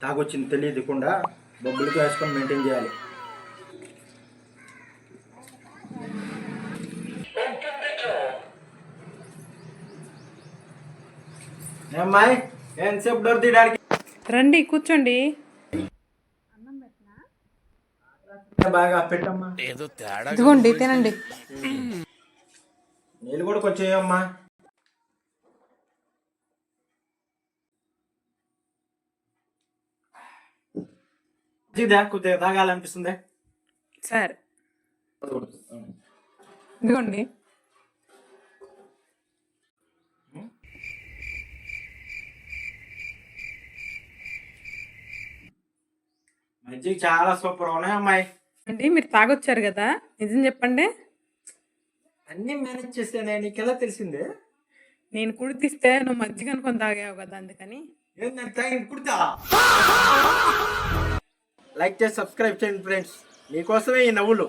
తాగొచ్చింది తెలియకుండా బొబ్బులకి వేసుకొని మెయింటైన్ చేయాలి. అమ్మాయి ఎంతసేపు డోర్ తీయడానికి? రండి కూర్చోండి. బాగా పెట్టమ్మా. ఇదిగోండి తినండి. నీళ్ళు కూడా కొంచెం ఏమమ్మా. కొద్దిగా తాగాలనిపిస్తుంది. సరే ఇదిగోండి. మజ్జిగ చాలా సూపర్ ఉన్నాయి అమ్మాయి. అంటే మీరు తాగొచ్చారు కదా, నిజం చెప్పండి. అన్ని మేనేజ్ చేసానే, నీకు ఎలా తెలిసిందే? నేను కుడితిస్తే నువ్వు మజ్జిగ అనుకొని తాగావు కదా, అందుకని. కుడతా. లైక్ చేసి సబ్స్క్రైబ్ చేయండి ఫ్రెండ్స్, మీకోసమే ఈ నవ్వులు.